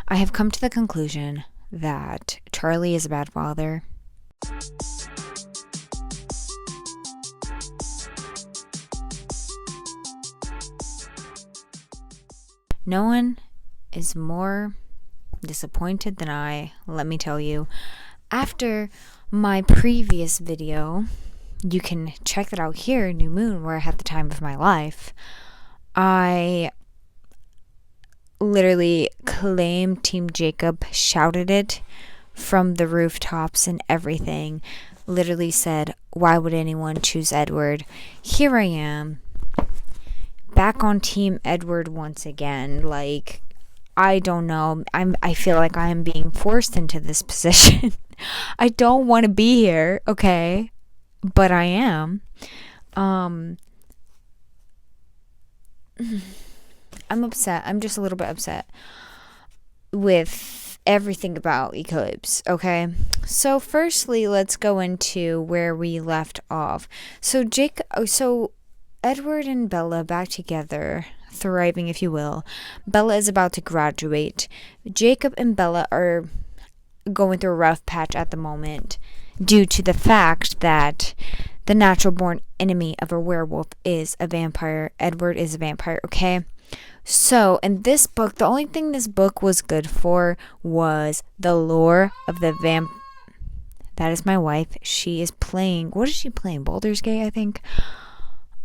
I have come to the conclusion that Charlie is a bad father. No one is more disappointed than I, let me tell you. After my previous video, you can check that out here, New Moon, where I had the time of my life. I literally claimed Team Jacob, shouted it from the rooftops and everything. Literally said, why would anyone choose Edward? Here I am, back on Team Edward once again. Like, I don't know. I feel like I am being forced into this position. I don't want to be here, okay? But I am. I'm upset. I'm just a little bit upset with everything about Eclipse, okay? So firstly, let's go into where we left off. So Edward and Bella back together, thriving, if you will. Bella is about to graduate. Jacob and Bella are going through a rough patch at the moment due to the fact that the natural born enemy of a werewolf is a vampire. Edward is a vampire, okay? So, in this book, the only thing this book was good for was the lore of the That is my wife. She is playing, what is she playing? Baldur's Gate, I think.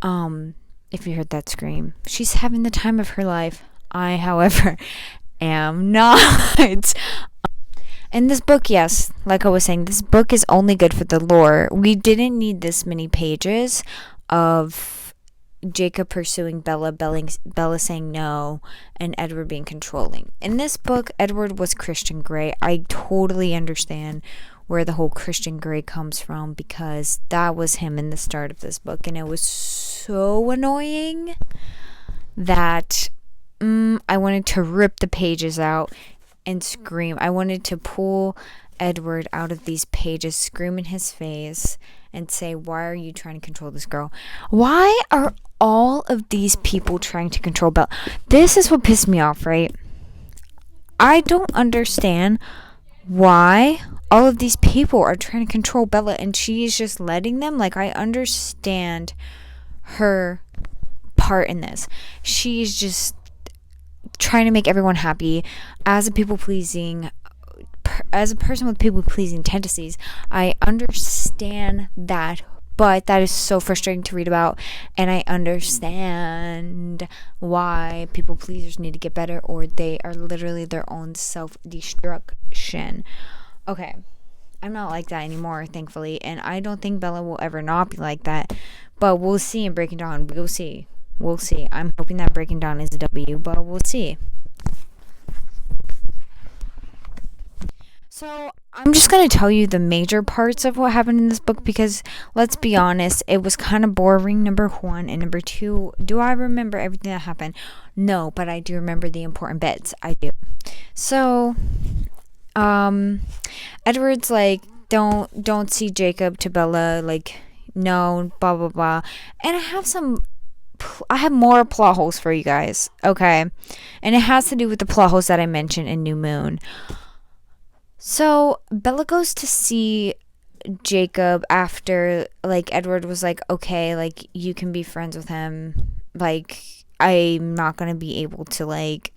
If you heard that scream. She's having the time of her life. I, however, am not. In this book, yes, like I was saying, this book is only good for the lore. We didn't need this many pages of Jacob pursuing Bella saying no, and Edward being controlling. In this book, Edward was Christian Grey. I totally understand where the whole Christian Grey comes from, because that was him in the start of this book, and it was so annoying that I wanted to rip the pages out and scream. I wanted to pull Edward out of these pages, scream in his face, and say, why are you trying to control this girl? Why are all of these people trying to control Bella? This is what pissed me off, right? I don't understand why all of these people are trying to control Bella and she's just letting them. Like, I understand her part in this. She's just trying to make everyone happy as a person with people-pleasing tendencies. I understand that, but that is so frustrating to read about, and I understand why people pleasers need to get better, or they are literally their own self-destruction. Okay, I'm not like that anymore, thankfully, and I don't think Bella will ever not be like that, but we'll see in Breaking Dawn. We'll see. I'm hoping that Breaking Dawn is a W, but we'll see. So, I'm just going to tell you the major parts of what happened in this book, because, let's be honest, it was kind of boring, number one, and number two, do I remember everything that happened? No, but I do remember the important bits. I do. So, Edward's like, don't see Jacob to Bella, like, no, blah, blah, blah, and I have more plot holes for you guys, okay? And it has to do with the plot holes that I mentioned in New Moon. So, Bella goes to see Jacob after, like, Edward was like, okay, like, you can be friends with him. Like, I'm not going to be able to, like,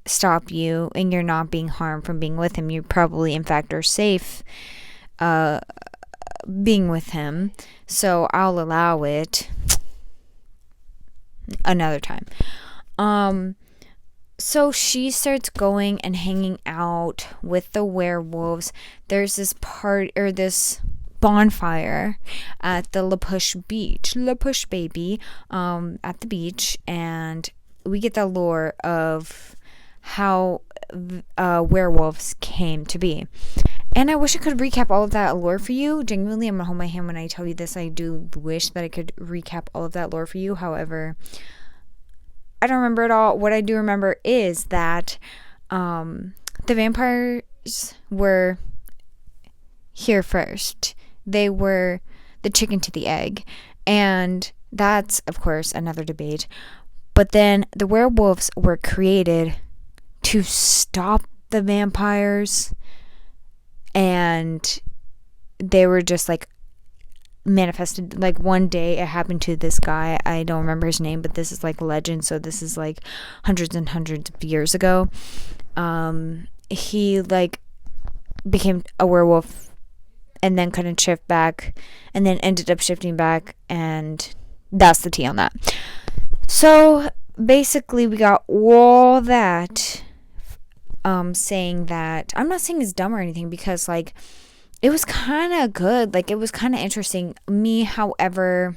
stop you, and you're not being harmed from being with him. You probably, in fact, are safe being with him. So, I'll allow it another time. So she starts going and hanging out with the werewolves. There's this bonfire at the La Push Beach. La Push Baby, at the beach, and we get the lore of how werewolves came to be. And I wish I could recap all of that lore for you. Genuinely, I'm gonna hold my hand when I tell you this. I do wish that I could recap all of that lore for you. However, I don't remember it all. What I do remember is that the vampires were here first. They were the chicken to the egg. And that's, of course, another debate. But then the werewolves were created to stop the vampires, and they were just like manifested. Like one day it happened to this guy, I don't remember his name, but this is like legend, so this is like hundreds and hundreds of years ago. He like became a werewolf and then couldn't shift back, and then ended up shifting back, and that's the tea on that. So basically we got all that saying that, I'm not saying it's dumb or anything, because like it was kind of good, like it was kind of interesting. Me, however,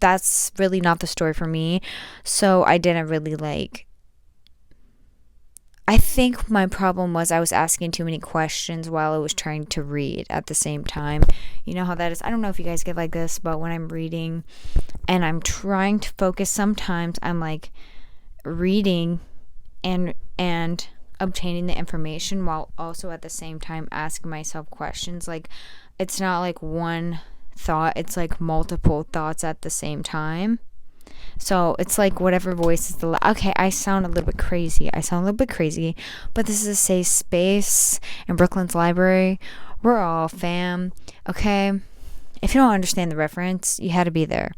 that's really not the story for me, so I didn't really like. I think my problem was I was asking too many questions while I was trying to read at the same time. You know how that is. I don't know if you guys get like this, but when I'm reading and I'm trying to focus, sometimes I'm like reading and obtaining the information while also at the same time asking myself questions. Like, it's not like one thought, it's like multiple thoughts at the same time. So it's like whatever voice is okay, I sound a little bit crazy, but this is a safe space in Brooklyn's library. We're all fam, okay? If you don't understand the reference, you had to be there.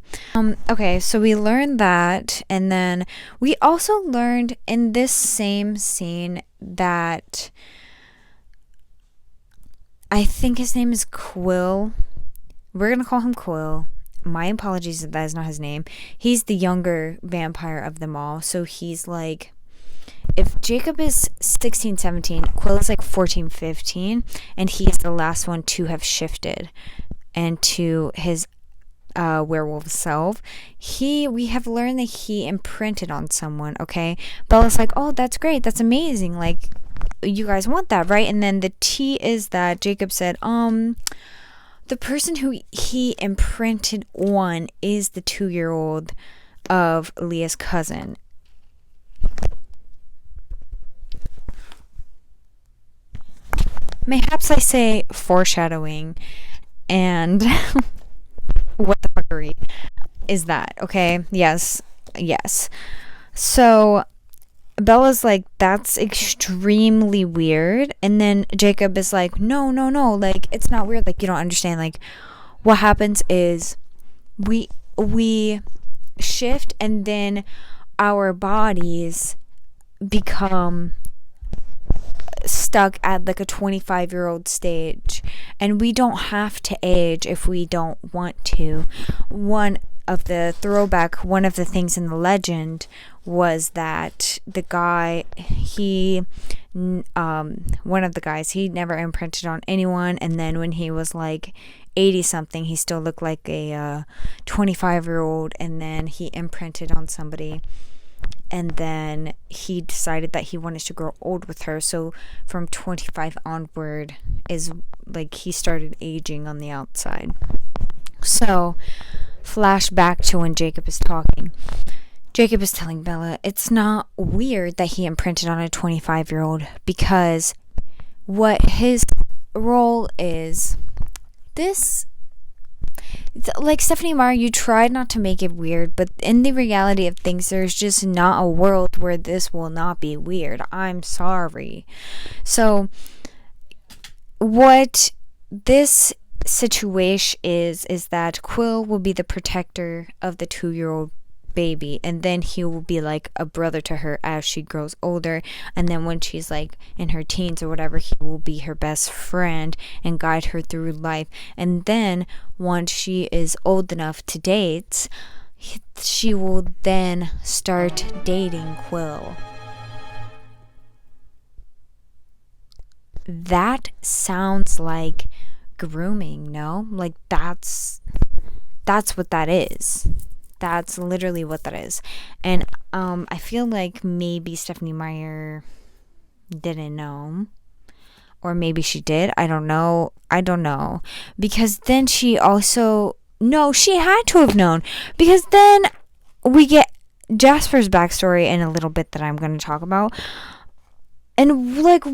Okay, so we learned that, and then we also learned in this same scene that I think his name is Quill. We're gonna call him Quill. My apologies if that is not his name. He's the younger vampire of them all. So he's like, if Jacob is 16, 17, Quill is like 14, 15, and he's the last one to have shifted into his werewolf self. We have learned that he imprinted on someone, okay? Bella's like, oh, that's great, that's amazing, like, you guys want that, right? And then the tea is that Jacob said, the person who he imprinted on is the 2-year-old of Leah's cousin. Mayhaps I say foreshadowing, and what the fuckery is that, okay? Yes. So Bella's like, that's extremely weird. And then Jacob is like, no, like, it's not weird, like, you don't understand. Like, what happens is we shift, and then our bodies become stuck at like a 25-year-old stage, and we don't have to age if we don't want to. One of the things in the legend was that the guy, one of the guys, he never imprinted on anyone, and then when he was like 80 something, he still looked like a 25-year-old, and then he imprinted on somebody, and then he decided that he wanted to grow old with her. So from 25 onward is like he started aging on the outside. So flash back to when Jacob is talking. Jacob is telling Bella it's not weird that he imprinted on a 25-year-old, because what his role is, this, like Stephanie Meyer, you tried not to make it weird, but in the reality of things, there's just not a world where this will not be weird. I'm sorry. So what this situation is that Quill will be the protector of the 2-year-old baby, and then he will be like a brother to her as she grows older, and then when she's like in her teens or whatever, he will be her best friend and guide her through life. And then once she is old enough to date, she will then start dating Quill. That sounds like grooming, no? Like that's what that is. That's literally what that is. And I feel like maybe Stephanie Meyer didn't know, or maybe she did. I don't know, because then she had to have known, because then we get Jasper's backstory in a little bit that I'm going to talk about. And like,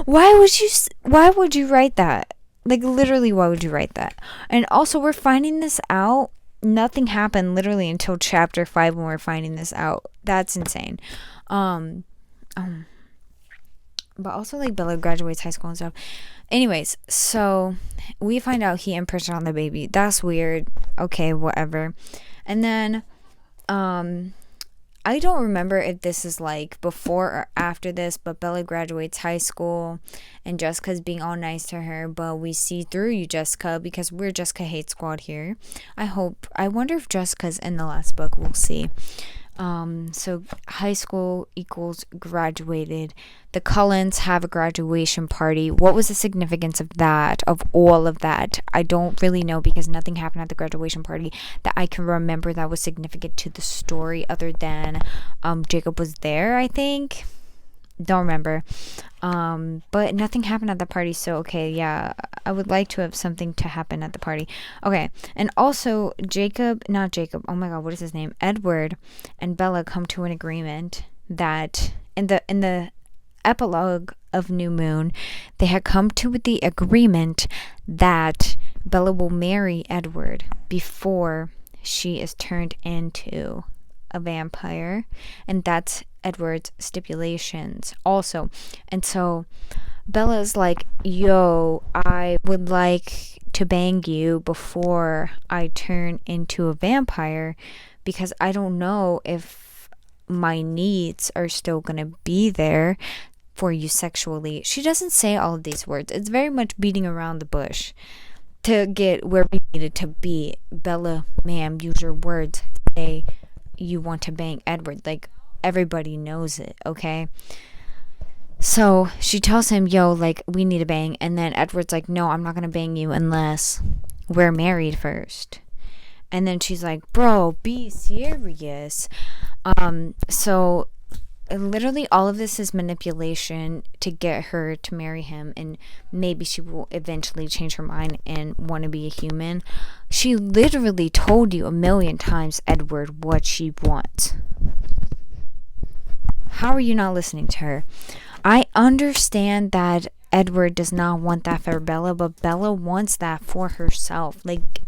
why would you write that? Like, literally, why would you write that? And also, we're finding this out nothing happened literally until chapter 5 when we're finding this out. That's insane. But also, like, Bella graduates high school and stuff. Anyways, so we find out he imprinted on the baby. That's weird. Okay, whatever. And then I don't remember if this is like before or after this, but Bella graduates high school and Jessica's being all nice to her, but we see through you, Jessica, because we're Jessica Hate Squad here. I wonder if Jessica's in the last book. We'll see. So high school equals graduated. The Cullens have a graduation party. What was the significance of that, of all of that? I don't really know, because nothing happened at the graduation party that I can remember that was significant to the story, other than Jacob was there, I think. Don't remember. But nothing happened at the party, so okay, yeah, I would like to have something to happen at the party. Okay, and also oh my god, what is his name? Edward and Bella come to an agreement that in the epilogue of New Moon, they had come to the agreement that Bella will marry Edward before she is turned into a vampire, and that's Edward's stipulations also. And so Bella's like, yo, I would like to bang you before I turn into a vampire, because I don't know if my needs are still gonna be there for you sexually. She doesn't say all of these words. It's very much beating around the bush to get where we needed to be. Bella, ma'am, use your words. Say you want to bang Edward. Like, everybody knows it, okay? So she tells him, yo, like, we need to bang. And then Edward's like, no, I'm not gonna bang you unless we're married first. And then she's like, bro, be serious. So literally all of this is manipulation to get her to marry him, and maybe she will eventually change her mind and want to be a human. She literally told you a million times, Edward, what she wants. How are you not listening to her? I understand that Edward does not want that for Bella, but Bella wants that for herself. Like,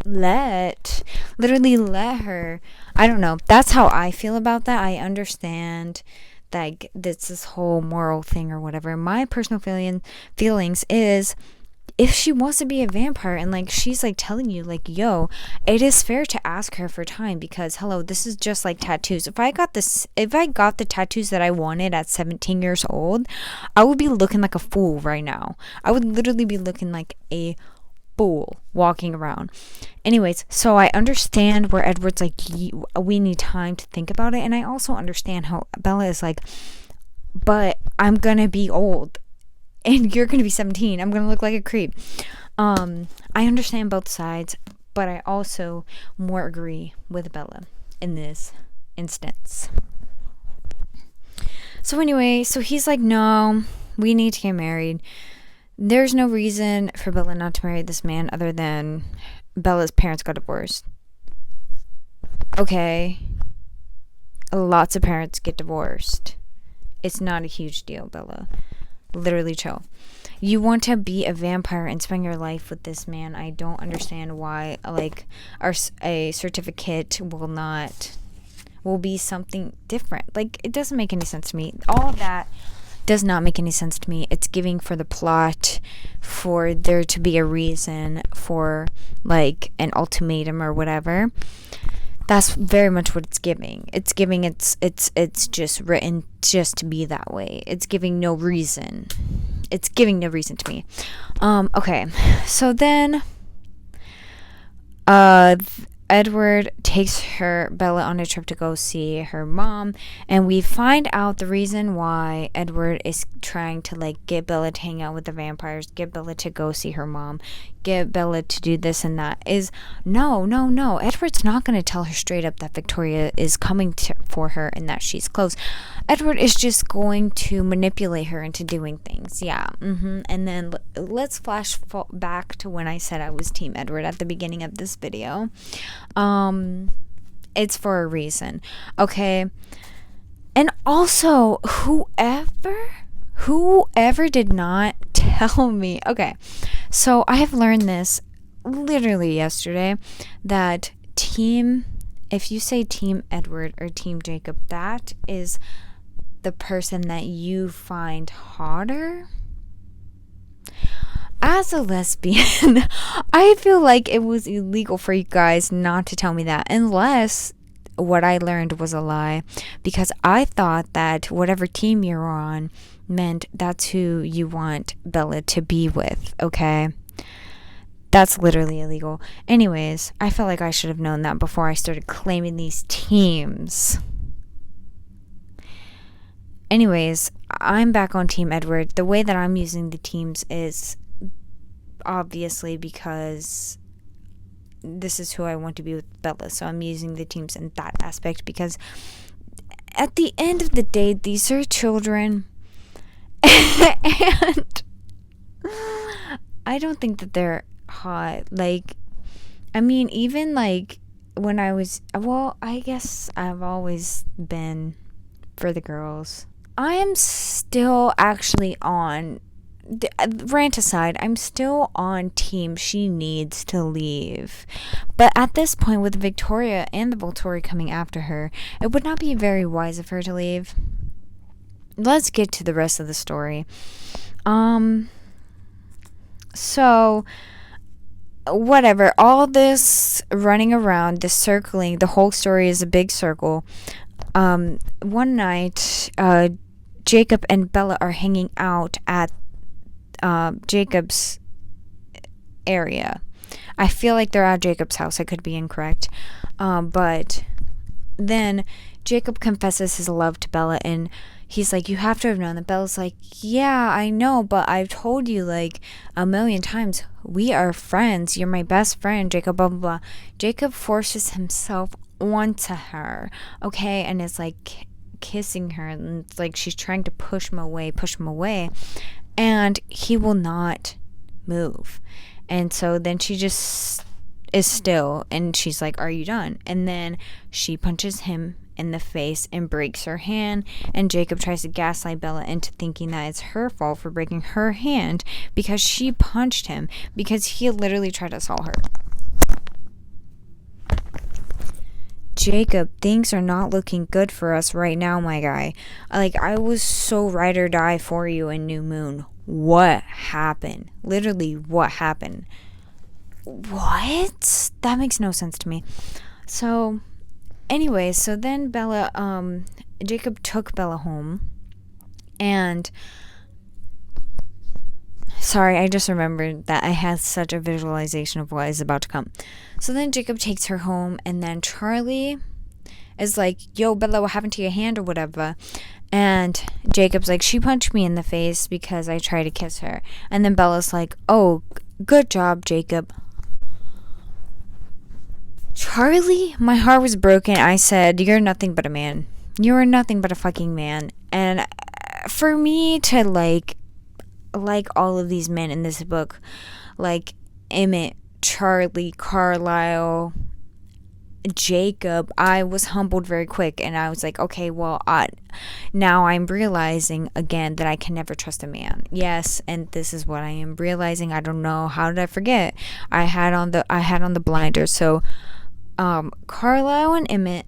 let her. I don't know. That's how I feel about that. I understand that this whole moral thing or whatever. My personal feelings is, if she wants to be a vampire and like she's like telling you like, yo, it is fair to ask her for time, because hello, this is just like tattoos. If I got the tattoos that I wanted at 17 years old, I would be looking like a fool right now. I would literally be looking like a fool walking around. Anyways, so I understand where Edward's like, we need time to think about it, and I also understand how Bella is like, but I'm gonna be old and you're gonna be 17. I'm gonna look like a creep. I understand both sides, but I also more agree with Bella in this instance. So anyway, so he's like, no, we need to get married. There's no reason for Bella not to marry this man other than Bella's parents got divorced. Okay. Lots of parents get divorced. It's not a huge deal, Bella. Literally chill. You want to be a vampire and spend your life with this man. I don't understand why, like, a certificate will be something different. Like, it doesn't make any sense to me. All of that does not make any sense to me. It's giving for the plot, for there to be a reason, for like an ultimatum or whatever. That's very much what it's giving. It's giving it's just written just to be that way. It's giving no reason. It's giving no reason to me. Okay. So then Edward takes Bella on a trip to go see her mom, and we find out the reason why Edward is trying to like get Bella to hang out with the vampires, get Bella to go see her mom, get Bella to do this and that is no. Edward's not going to tell her straight up that Victoria is coming for her and that she's close. Edward is just going to manipulate her into doing things. Yeah. And then let's flash back to when I said I was Team Edward at the beginning of this video. It's for a reason. Okay. And also, whoever did not tell me. Okay. So I have learned this literally yesterday that if you say Team Edward or Team Jacob, that is the person that you find hotter. As a lesbian, I feel like it was illegal for you guys not to tell me that, unless what I learned was a lie, because I thought that whatever team you're on meant that's who you want Bella to be with, okay? That's literally illegal. Anyways, I felt like I should have known that before I started claiming these teams. Anyways, I'm back on Team Edward. The way that I'm using the teams is obviously because this is who I want to be with Bella, so I'm using the teams in that aspect, because at the end of the day, these are children, and I don't think that they're hot. Like, I mean, even like when I was, well, I guess I've always been for the girls. I am still actually on, rant aside, I'm still on team she needs to leave. But at this point, with Victoria and the Volturi coming after her, it would not be very wise of her to leave. Let's get to the rest of the story. So whatever, all this running around, this circling, the whole story is a big circle. One night, Jacob and Bella are hanging out at Jacob's area. I feel like they're at Jacob's house. I could be incorrect. But then Jacob confesses his love to Bella, and he's like, you have to have known that. Bella's like, yeah, I know, but I've told you like a million times, we are friends. You're my best friend, Jacob, blah, blah, blah. Jacob forces himself onto her, okay, and is like kissing her, and it's like she's trying to push him away, and he will not move. And so then she just is still, and she's like, are you done? And then she punches him in the face and breaks her hand, and Jacob tries to gaslight Bella into thinking that it's her fault for breaking her hand because she punched him, because he literally tried to assault her. Jacob, things are not looking good for us right now, my guy. Like, I was so ride or die for you in New Moon. What happened? Literally, what happened? What? That makes no sense to me. So, anyway, so then Jacob took Bella home, and sorry, I just remembered that I had such a visualization of what is about to come. So then Jacob takes her home, and then Charlie is like, yo, Bella, what happened to your hand or whatever? And Jacob's like, she punched me in the face because I tried to kiss her. And then Bella's like, oh, good job, Jacob. Charlie, my heart was broken. I said, you're nothing but a man. You're nothing but a fucking man. And for me to like all of these men in this book, like Emmett, Charlie, Carlisle, Jacob, I was humbled very quick, and I was like, okay, well, now I'm realizing again that I can never trust a man. Yes, and this is what I am realizing. I don't know, how did I forget? I had on the blinders. So Carlisle and Emmett,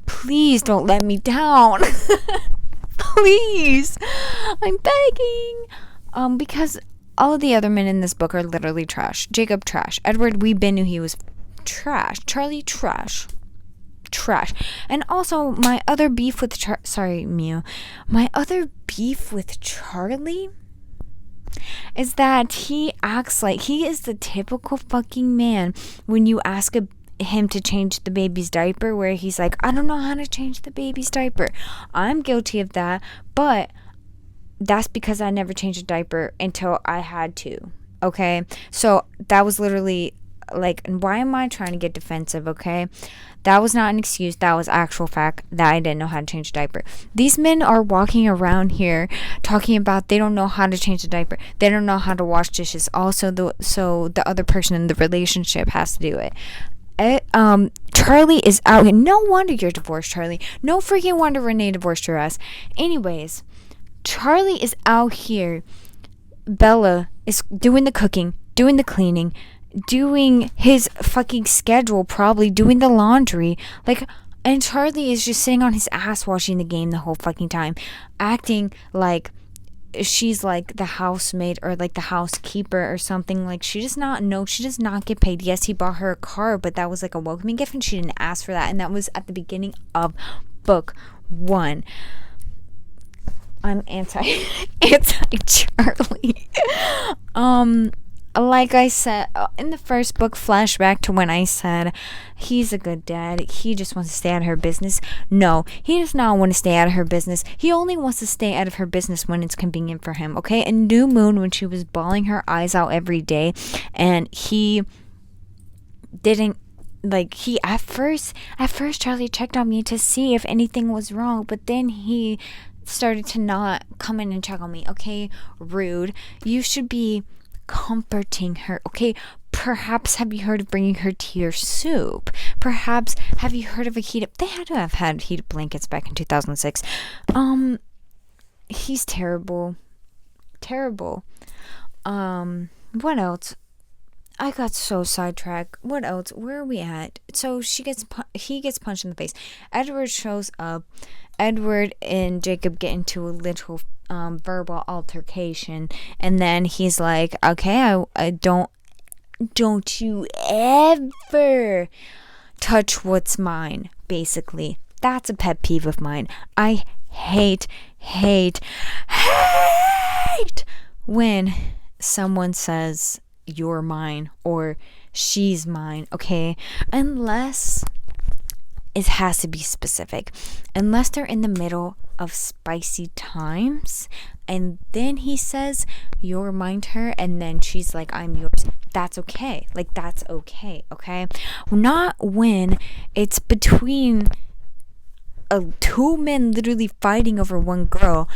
please don't let me down. Please, I'm begging. Because all of the other men in this book are literally trash. Jacob, trash. Edward, we knew he was trash. Charlie, trash. And also, my other beef with my other beef with Charlie is that he acts like he is the typical fucking man when you ask him to change the baby's diaper, where he's like, I don't know how to change the baby's diaper. I'm guilty of that, but that's because I never changed a diaper until I had to. Okay, so that was literally like, why am I trying to get defensive? Okay, that was not an excuse. That was actual fact that I didn't know how to change a diaper. These men are walking around here talking about they don't know how to change a diaper. They don't know how to wash dishes. Also, so the other person in the relationship has to do it. Charlie is out here. No wonder you're divorced, Charlie. No freaking wonder Renee divorced your ass. Anyways, Charlie is out here. Bella is doing the cooking, doing the cleaning, doing his fucking schedule, probably doing the laundry. Like, and Charlie is just sitting on his ass watching the game the whole fucking time, acting like she's like the housemaid or like the housekeeper or something. Like, she does not know, she does not get paid. Yes, he bought her a car, but that was like a welcoming gift and she didn't ask for that, and that was at the beginning of book 1. I'm anti Charlie. Like I said in the first book, flashback to when I said he's a good dad, he just wants to stay out of her business. No, he does not want to stay out of her business. He only wants to stay out of her business when it's convenient for him, okay? And New Moon, when she was bawling her eyes out every day, and he didn't, like, he at first Charlie checked on me to see if anything was wrong, but then he started to not come in and check on me. Okay, rude. You should be comforting her, okay? Perhaps have you heard of bringing her tea or soup? Perhaps have you heard of a heated, they had to have had heated blankets back in 2006. He's terrible. What else? I got so sidetracked. What else? Where are we at? So he gets punched in the face. Edward shows up. Edward and Jacob get into a little verbal altercation, and then he's like, okay, I don't you ever touch what's mine. Basically, that's a pet peeve of mine. I hate when someone says you're mine or she's mine, okay? Unless it has to be specific. Unless they're in the middle of spicy times and then he says you're mine to her and then she's like I'm yours. That's okay. Like, that's okay, okay? Not when it's between two men literally fighting over one girl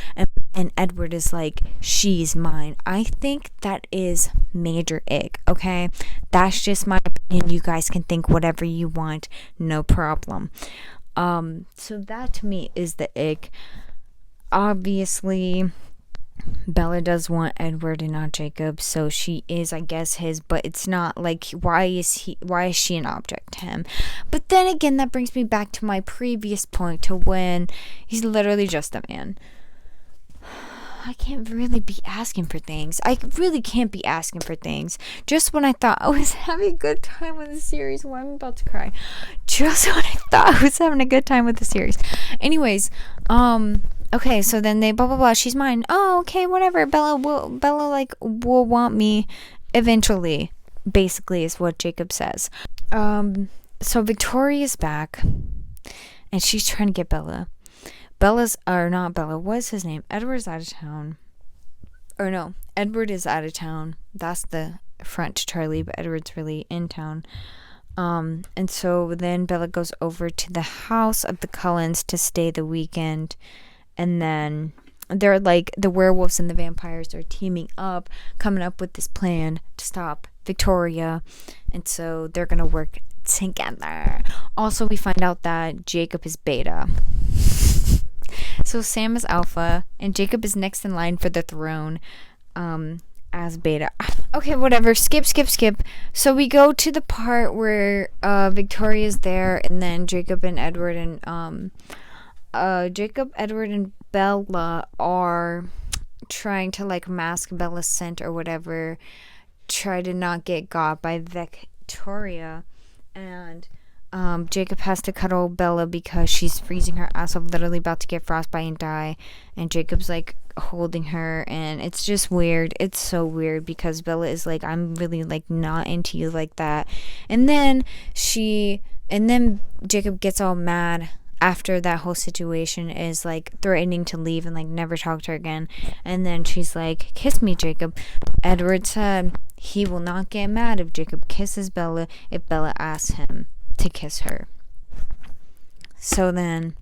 and Edward is like, she's mine. I think that is major ick, okay? That's just my opinion. You guys can think whatever you want, no problem. So that to me is the ick. Obviously, Bella does want Edward and not Jacob, so she is, I guess, his, but it's not like, why is she an object to him? But then again, that brings me back to my previous point, to when he's literally just a man. I can't really be asking for things. I really can't be asking for things. Just when I thought I was having a good time with the series, well, I'm about to cry. Just when I thought I was having a good time with the series. Anyways, okay, so then they blah blah blah, she's mine. Oh, okay, whatever. Bella will want me eventually, basically, is what Jacob says. So Victoria's back and she's trying to get Bella. What's his name? Edward's out of town. Or no, Edward is out of town. That's the front to Charlie, but Edward's really in town. And so then Bella goes over to the house of the Cullens to stay the weekend. And then they're like, the werewolves and the vampires are teaming up, coming up with this plan to stop Victoria. And so they're going to work together. Also, we find out that Jacob is beta. So Sam is alpha, and Jacob is next in line for the throne as beta. Okay, whatever. Skip. So we go to the part where Victoria's there, and then Jacob, Edward, and Bella are trying to like mask Bella's scent or whatever, try to not get got by Victoria, and Jacob has to cuddle Bella because she's freezing her ass off, literally about to get frostbite and die, and Jacob's like holding her, and it's just weird. It's so weird because Bella is like, I'm really like not into you like that, and then Jacob gets all mad after that whole situation, is like threatening to leave and like never talk to her again, and then she's like, kiss me, Jacob. Edward said he will not get mad if Jacob kisses Bella if Bella asks him to kiss her. So then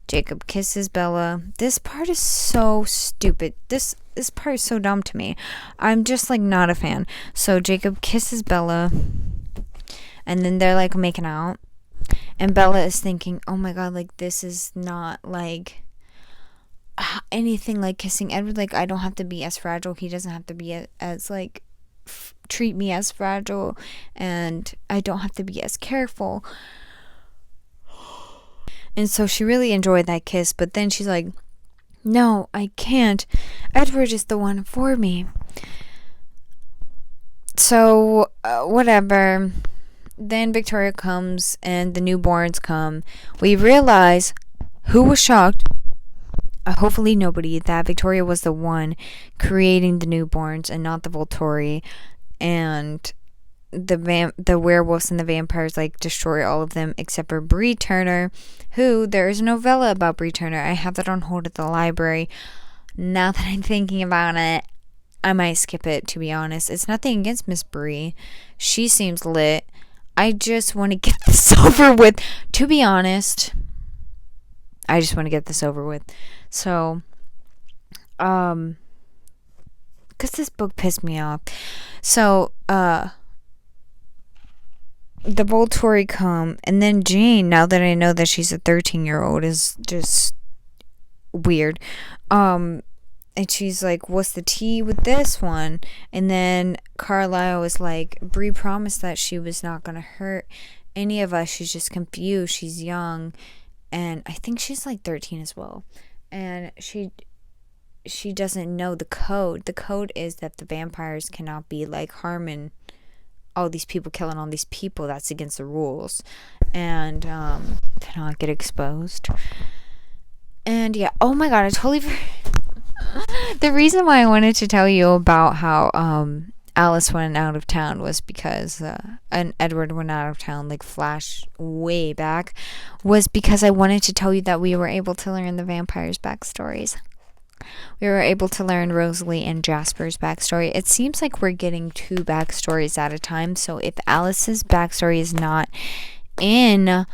Jacob kisses Bella. This part is so stupid. This part is so dumb to me. I'm just like not a fan. So Jacob kisses Bella, and then they're like making out, and Bella is thinking, oh my god, like this is not like anything like kissing Edward. Like, I don't have to be as fragile. He doesn't have to be as like treat me as fragile, and I don't have to be as careful. And so she really enjoyed that kiss, but then she's like, no, I can't. Edward is the one for me. So, whatever. Then Victoria comes and the newborns come. We realize who was shocked. Hopefully nobody, that Victoria was the one creating the newborns and not the Volturi. And the werewolves and the vampires like destroy all of them except for Bree Turner, who there is a novella about Bree Turner. I have that on hold at the library. Now that I'm thinking about it, I might skip it, to be honest. It's nothing against Miss Bree. She seems lit. I just want to get this over with. To be honest, I just want to get this over with. So, because this book pissed me off. So, the Volturi come, and then Jane, now that I know that she's a 13-year-old, is just weird. And she's like, what's the tea with this one? And then Carlisle was like, Bree promised that she was not going to hurt any of us. She's just confused. She's young. And I think she's like 13 as well. And she doesn't know the code. The code is that the vampires cannot be like harming all these people, killing all these people. That's against the rules. And to not get exposed. And yeah, oh my god, I totally the reason why I wanted to tell you about how Alice went out of town was because and Edward went out of town, like flash way back, was because I wanted to tell you that we were able to learn the vampires' backstories. We were able to learn Rosalie and Jasper's backstory. It seems like we're getting 2 backstories at a time, so if Alice's backstory is not in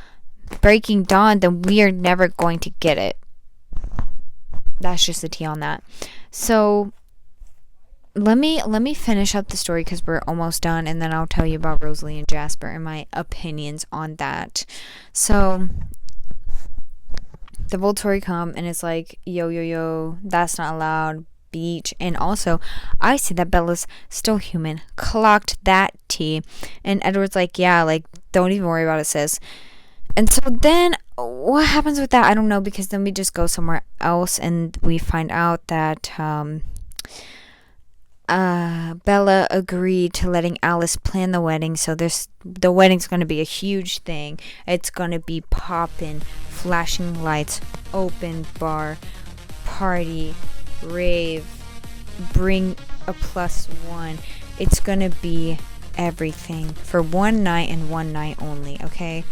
Breaking Dawn, then we are never going to get it. That's just the tea on that. So let me finish up the story because we're almost done, and then I'll tell you about Rosalie and Jasper and my opinions on that. So the Volturi come, and it's like, yo, that's not allowed, beach. And also, I see that Bella's still human. Clocked that tea. And Edward's like, yeah, like, don't even worry about it, sis. And so then what happens with that, I don't know, because then we just go somewhere else and we find out that Bella agreed to letting Alice plan the wedding. So the wedding's going to be a huge thing. It's going to be popping, flashing lights, open bar, party, rave, bring a +1. It's going to be everything for one night and one night only, okay?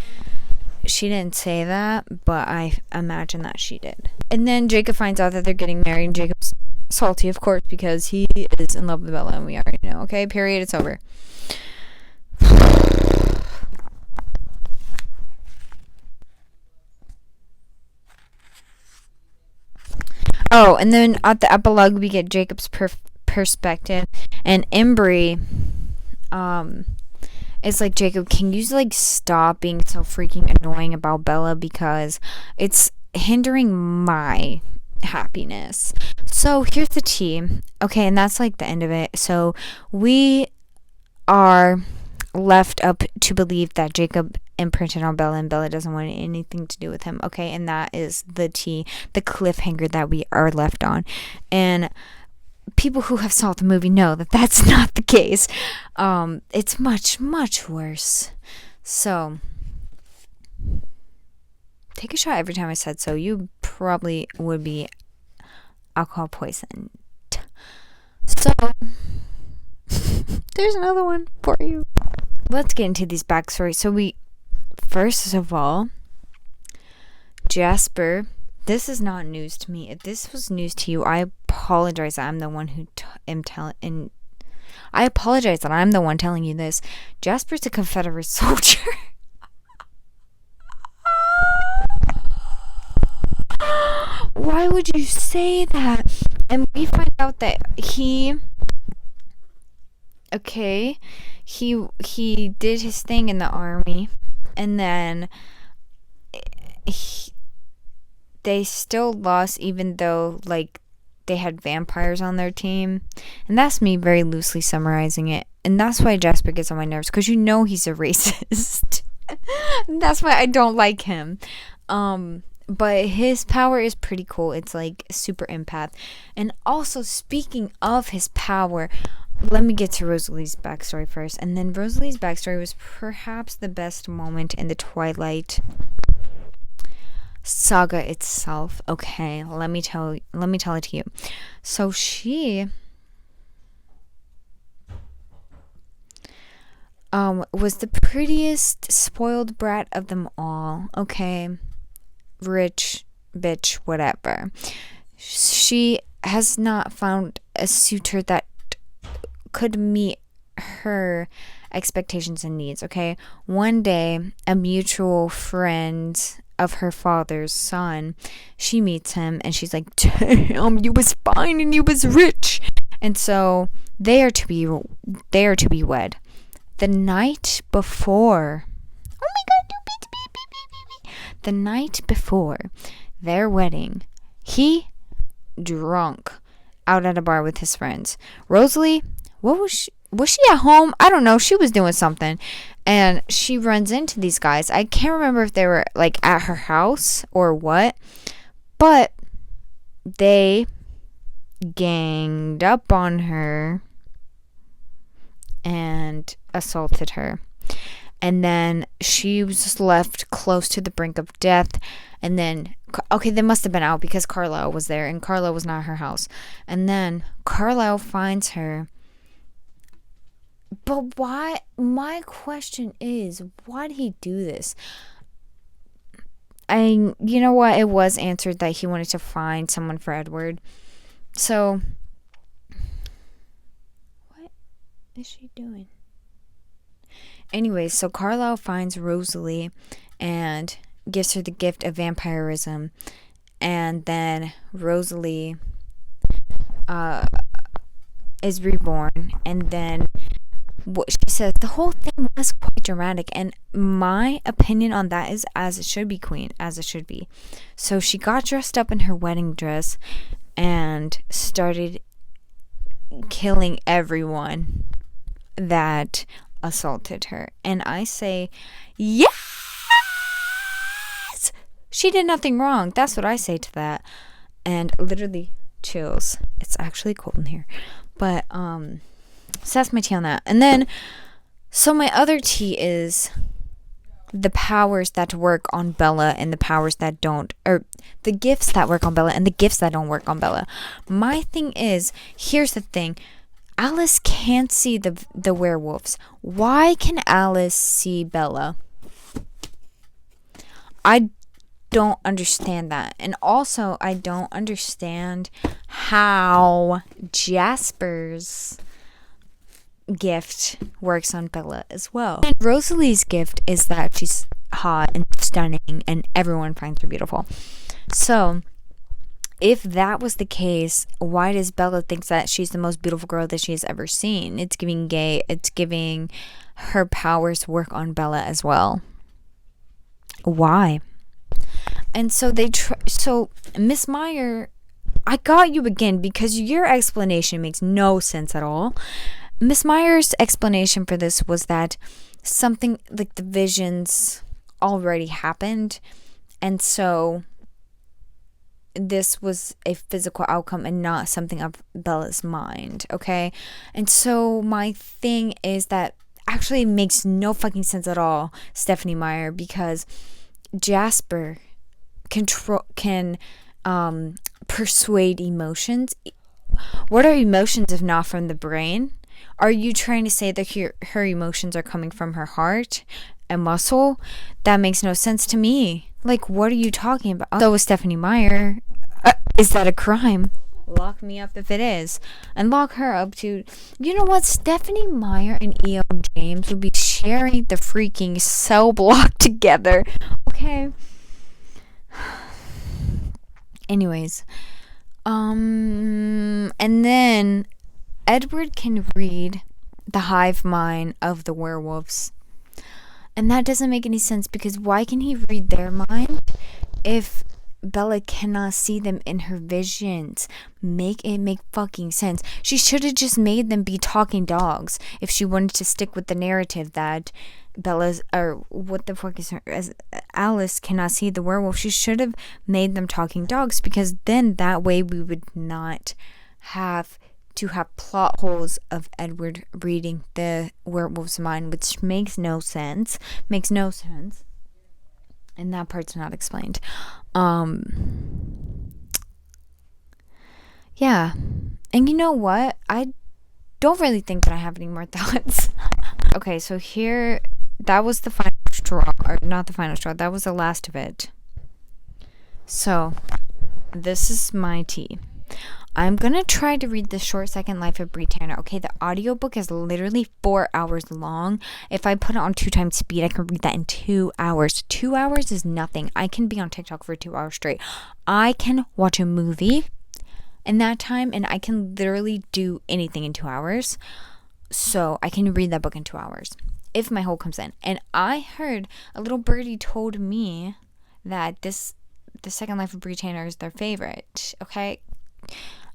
She didn't say that, but I imagine that she did. And then Jacob finds out that they're getting married, and Jacob's salty, of course, because he is in love with Bella, and we already know, okay? Period, it's over. Oh, and then at the epilogue, we get Jacob's perspective, and Embry, it's like, Jacob, can you like stop being so freaking annoying about Bella, because it's hindering my happiness. So here's the tea. Okay, and that's like the end of it. So we are left up to believe that Jacob imprinted on Bella, and Bella doesn't want anything to do with him. Okay, and that is the tea, the cliffhanger that we are left on. And people who have saw the movie know that that's not the case. It's much, much worse. So take a shot every time I said so. You probably would be alcohol poisoned. So there's another one for you. Let's get into these backstories. So first of all, Jasper, this is not news to me. If this was news to you, I apologize. I'm the one who am telling, and I apologize that I'm the one telling you this. Jasper's a Confederate soldier. Why would you say that? And we find out that he did his thing in the army, and then they still lost, even though, like, they had vampires on their team. And that's me very loosely summarizing it. And that's why Jasper gets on my nerves, because you know he's a racist. That's why I don't like him. But his power is pretty cool. It's like super empath. And also, speaking of his power, let me get to Rosalie's backstory first. And then Rosalie's backstory was perhaps the best moment in the Twilight Saga itself. Okay, let me tell it to you. So she was the prettiest spoiled brat of them all. Okay, rich bitch, whatever. She has not found a suitor that could meet her expectations and needs. Okay, one day a mutual friend of her father's son, she meets him and she's like, damn, you was fine and you was rich. And so they are to be wed. The night before, oh my god, the night before their wedding, he drunk out at a bar with his friends. Rosalie, was she at home? I don't know. She was doing something. And she runs into these guys. I can't remember if they were like at her house or what. But they ganged up on her and assaulted her. And then she was just left close to the brink of death. And then, okay, they must have been out because Carlisle was there. And Carlisle was not at her house. And then Carlisle finds her. But why? My question is, why did he do this? You know what? It was answered that he wanted to find someone for Edward. So, what is she doing? Anyways, so Carlisle finds Rosalie and gives her the gift of vampirism. And then Rosalie is reborn. And then what she said, the whole thing was quite dramatic, and my opinion on that is as it should be, queen, as it should be. So she got dressed up in her wedding dress and started killing everyone that assaulted her. And I say, yes, she did nothing wrong. That's what I say to that. And literally chills. It's actually cold in here, but so that's my tea on that. And then, so my other tea is the powers that work on Bella and the powers that don't, or the gifts that work on Bella and the gifts that don't work on Bella. My thing is, here's the thing. Alice can't see the werewolves. Why can Alice see Bella? I don't understand that. And also, I don't understand how Jasper's gift works on Bella as well. And Rosalie's gift is that she's hot and stunning and everyone finds her beautiful. So if that was the case, why does Bella think that she's the most beautiful girl that she has ever seen? It's giving gay. It's giving her powers work on Bella as well. Why? And so so Miss Meyer, I got you again because your explanation makes no sense at all. Miss Meyer's explanation for this was that something like the visions already happened, and so this was a physical outcome and not something of Bella's mind, okay? And so my thing is that actually makes no fucking sense at all, Stephanie Meyer, because Jasper can persuade emotions. What are emotions if not from the brain? Are you trying to say that her emotions are coming from her heart and muscle? That makes no sense to me. Like, what are you talking about? So with Stephanie Meyer, is that a crime? Lock me up if it is. And lock her up too. You know what? Stephanie Meyer and E.O. James would be sharing the freaking cell block together. Okay. Anyways. And then Edward can read the hive mind of the werewolves. And that doesn't make any sense because why can he read their mind if Bella cannot see them in her visions. Make fucking sense. She should have just made them be talking dogs if she wanted to stick with the narrative that Bella's, or what the fuck is her, as Alice cannot see the werewolf. She should have made them talking dogs, because then that way we would not have to have plot holes of Edward reading the werewolf's mind, which makes no sense. And that part's not explained. Yeah. And you know what? I don't really think that I have any more thoughts. Okay, so here, that was the final straw. Or not the final straw. That was the last of it. So, this is my tea. I'm gonna try to read The Short Second Life of Britannia. Okay, the audiobook is literally 4 hours long. If I put it on 2 times speed, I can read that in 2 hours. 2 hours is nothing. I can be on TikTok for 2 hours straight. I can watch a movie in that time, and I can literally do anything in 2 hours. So I can read that book in 2 hours if my hole comes in. And I heard a little birdie told me that The Second Life of Britannia is their favorite. Okay,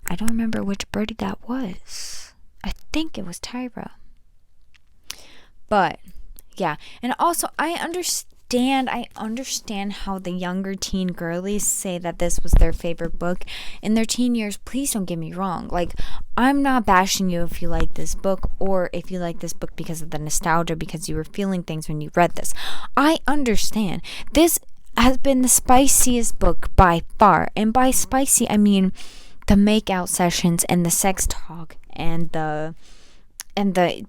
I don't remember which birdie that was. I think it was Tyra. But yeah, and also I understand how the younger teen girlies say that this was their favorite book in their teen years. Please don't get me wrong. Like, I'm not bashing you if you like this book, or if you like this book because of the nostalgia, because you were feeling things when you read this. I understand. This has been the spiciest book by far. And by spicy, I mean the make-out sessions and the sex talk and the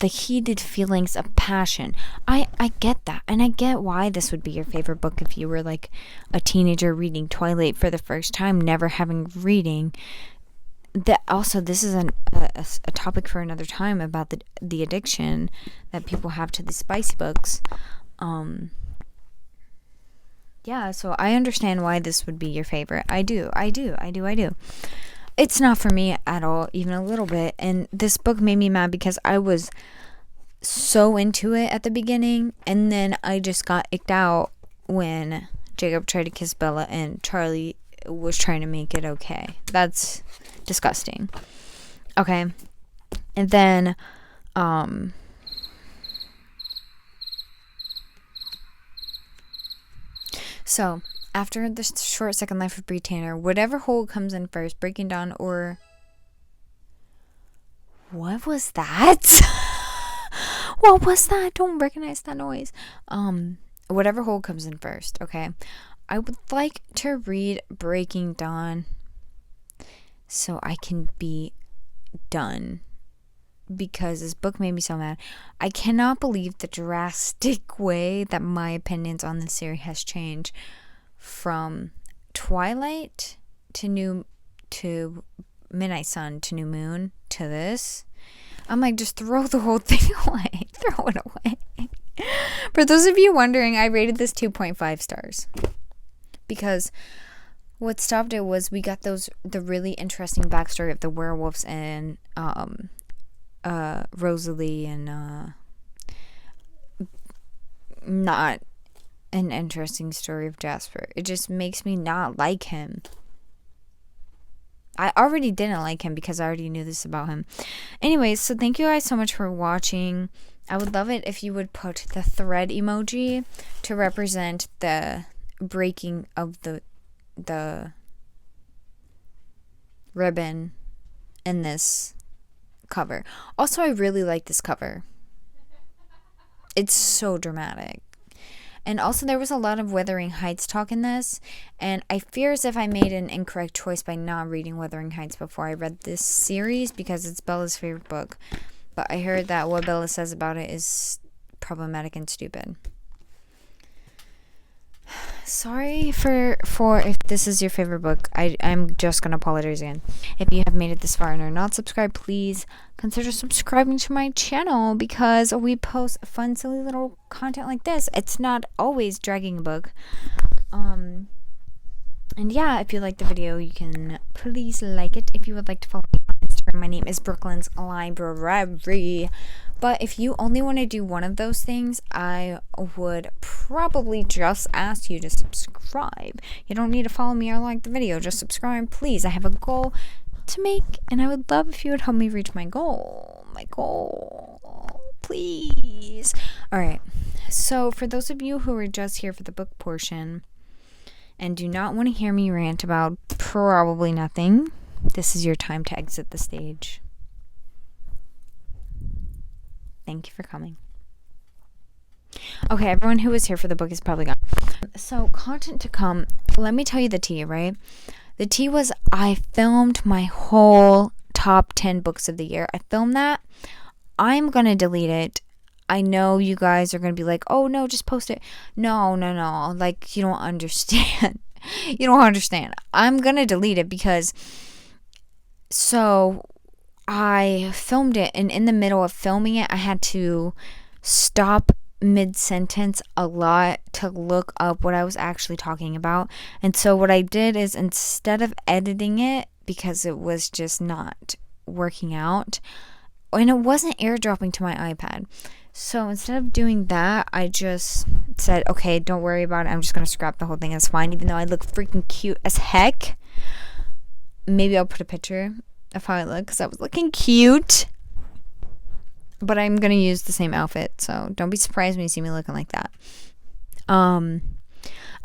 heated feelings of passion. I get that, and I get why this would be your favorite book if you were like a teenager reading Twilight for the first time, never having reading. That also, this is a topic for another time about the addiction that people have to the spicy books. Yeah, so I understand why this would be your favorite. I do. It's not for me at all, even a little bit. And this book made me mad because I was so into it at the beginning, and then I just got icked out when Jacob tried to kiss Bella and Charlie was trying to make it okay. That's disgusting. Okay. And then, so after The Short Second Life of Britannia, whatever hole comes in first, breaking down, or what was that? What was that? Don't recognize that noise. Whatever hole comes in first, okay? I would like to read Breaking Dawn so I can be done, because this book made me so mad. I cannot believe the drastic way that my opinions on this series has changed from Twilight to Midnight Sun to New Moon to this. I'm like, just throw the whole thing away. Throw it away. For those of you wondering, I rated this 2.5 stars. Because what stopped it was we got the really interesting backstory of the werewolves and Rosalie, and not an interesting story of Jasper. It just makes me not like him. I already didn't like him because I already knew this about him. Anyways, so thank you guys so much for watching. I would love it if you would put the thread emoji to represent the breaking of the ribbon in this cover. Also, I really like this cover. It's so dramatic. And also, there was a lot of Wuthering Heights talk in this, and I fear as if I made an incorrect choice by not reading Wuthering Heights before I read this series, because it's Bella's favorite book. But I heard that what Bella says about it is problematic and stupid. Sorry for if this is your favorite book. I'm just gonna apologize again. If you have made it this far and are not subscribed, please consider subscribing to my channel, because we post fun, silly little content like this. It's not always dragging a book. And yeah, if you like the video, you can please like it. If you would like to follow me on Instagram, my name is Brooklyn's Library. But if you only want to do one of those things, I would probably just ask you to subscribe. You don't need to follow me or like the video. Just subscribe, please. I have a goal to make, and I would love if you would help me reach my goal. Please. Alright, so for those of you who are just here for the book portion and do not want to hear me rant about probably nothing, this is your time to exit the stage. Thank you for coming. Okay, everyone who was here for the book is probably gone. So, content to come. Let me tell you the tea, right? The tea was I filmed my whole top 10 books of the year. I filmed that. I'm going to delete it. I know you guys are going to be like, oh no, just post it. No. Like, you don't understand. You don't understand. I'm going to delete it because so I filmed it, and in the middle of filming it, I had to stop mid-sentence a lot to look up what I was actually talking about. And so what I did is, instead of editing it, because it was just not working out, and it wasn't airdropping to my iPad, so instead of doing that, I just said, okay, don't worry about it, I'm just going to scrap the whole thing, it's fine, even though I look freaking cute as heck. Maybe I'll put a picture of how I look, because I was looking cute. But I'm going to use the same outfit, so don't be surprised when you see me looking like that. I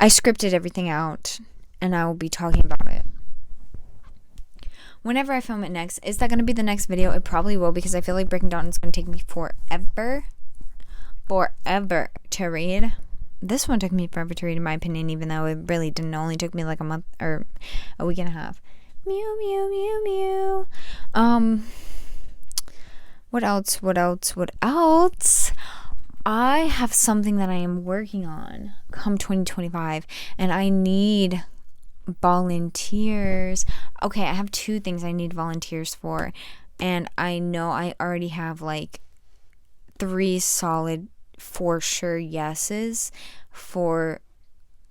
scripted everything out, and I will be talking about it whenever I film it next. Is that going to be the next video? It probably will, because I feel like Breaking Dawn is going to take me forever to read. This one took me forever to read, in my opinion, even though it really didn't. It only took me like a month or a week and a half. Mew, mew, mew, mew. What else? I have something that I am working on come 2025, and I need volunteers. Okay, I have 2 things I need volunteers for, and I know I already have like 3 solid for sure yeses for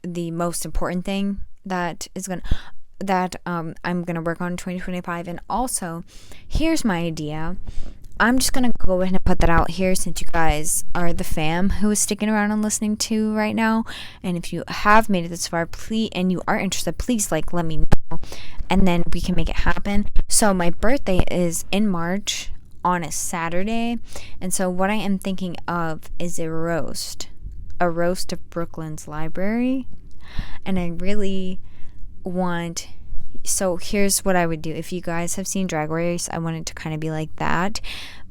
the most important thing that I'm gonna work on in 2025. And also, here's my idea. I'm just gonna go ahead and put that out here, since you guys are the fam who is sticking around and listening to right now. And if you have made it this far, please, and you are interested, please let me know, and then we can make it happen. So my birthday is in March on a Saturday, and so what I am thinking of is a roast of Brooklyn's library, and I really want. So here's what I would do. If you guys have seen Drag Race, I want it to kind of be like that.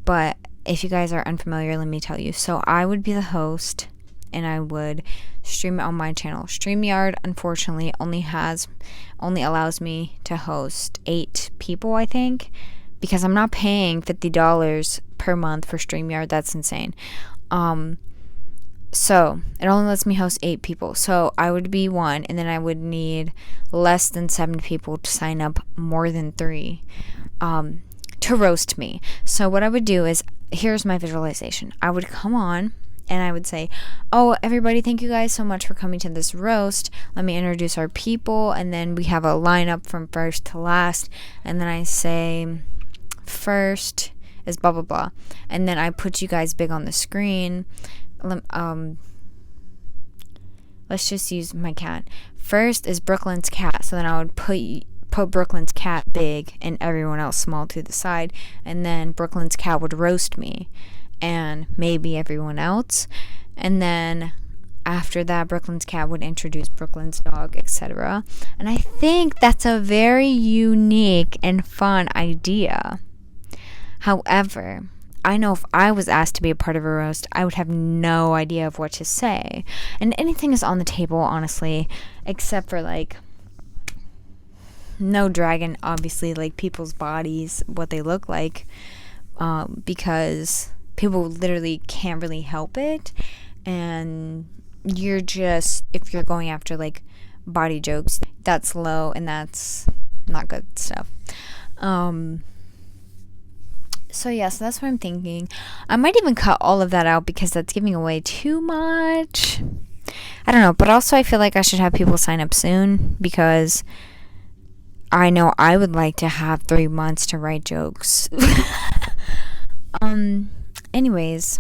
But if you guys are unfamiliar, let me tell you. So I would be the host, and I would stream it on my channel. StreamYard, unfortunately, only allows me to host 8 people, I think, because I'm not paying $50 per month for StreamYard. That's insane. So it only lets me host 8 people. So I would be one, and then I would need less than 7 people to sign up, more than 3, to roast me. So what I would do is, here's my visualization. I would come on and I would say, oh, everybody, thank you guys so much for coming to this roast. Let me introduce our people. And then we have a lineup from first to last. And then I say, first is blah, blah, blah. And then I put you guys big on the screen. Let's just use my cat. First is Brooklyn's cat, so then I would put Brooklyn's cat big and everyone else small to the side, and then Brooklyn's cat would roast me and maybe everyone else, and then after that Brooklyn's cat would introduce Brooklyn's dog, etc. And I think that's a very unique and fun idea. However, I know if I was asked to be a part of a roast, I would have no idea of what to say. And anything is on the table, honestly, except for, like, no dragging, obviously, like, people's bodies, what they look like, because people literally can't really help it. And you're just, if you're going after, like, body jokes, that's low, and that's not good stuff. So that's what I'm thinking. I might even cut all of that out because that's giving away too much. I don't know, but also I feel like I should have people sign up soon, because I know I would like to have 3 months to write jokes. anyways,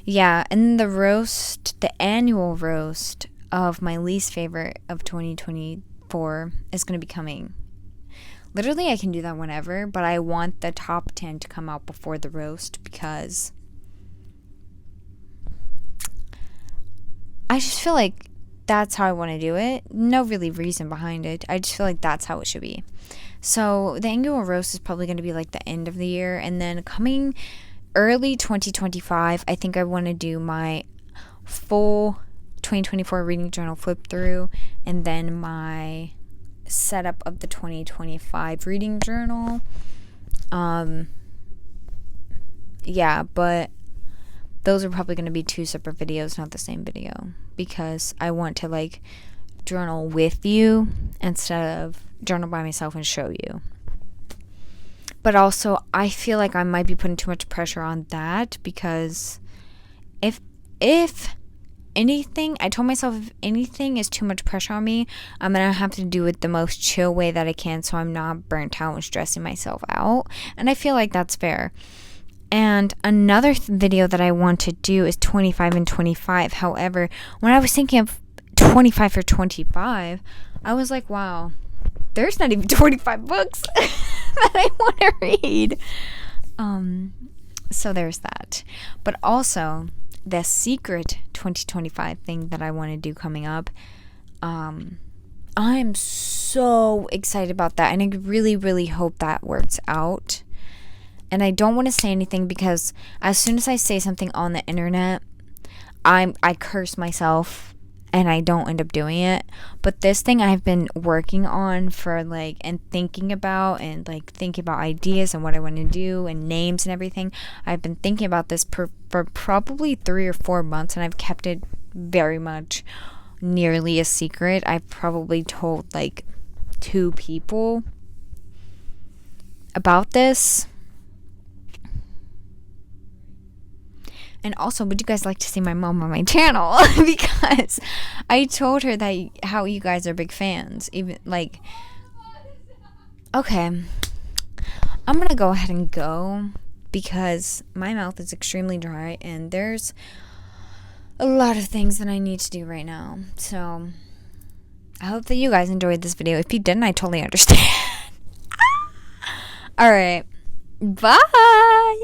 yeah, and the annual roast of my least favorite of 2024 is going to be coming. Literally, I can do that whenever, but I want the top 10 to come out before the roast because I just feel like that's how I want to do it. No really reason behind it. I just feel like that's how it should be. So the annual roast is probably going to be like the end of the year, and then coming early 2025, I think I want to do my full 2024 reading journal flip through, and then my setup of the 2025 reading journal. Yeah, but those are probably going to be two separate videos, not the same video, because I want to like journal with you instead of journal by myself and show you. But also, I feel like I might be putting too much pressure on that, because if anything, I told myself if anything is too much pressure on me, I'm going to have to do it the most chill way that I can so I'm not burnt out and stressing myself out. And I feel like that's fair. And another video that I want to do is 25 and 25. However, when I was thinking of 25 for 25, I was like, wow, there's not even 25 books that I want to read. So there's that. But also, the secret 2025 thing that I want to do coming up, I'm so excited about that, and I really, really hope that works out. And I don't want to say anything because as soon as I say something on the internet, I curse myself and I don't end up doing it. But this thing I've been working on for like, and thinking about ideas and what I want to do and names and everything. I've been thinking about this for probably 3 or 4 months, and I've kept it very much nearly a secret. I've probably told like 2 people about this. And also, would you guys like to see my mom on my channel? Because I told her that how you guys are big fans. Even like, okay, I'm gonna go ahead and go because my mouth is extremely dry and there's a lot of things that I need to do right now. So I hope that you guys enjoyed this video. If you didn't, I totally understand. All right, bye.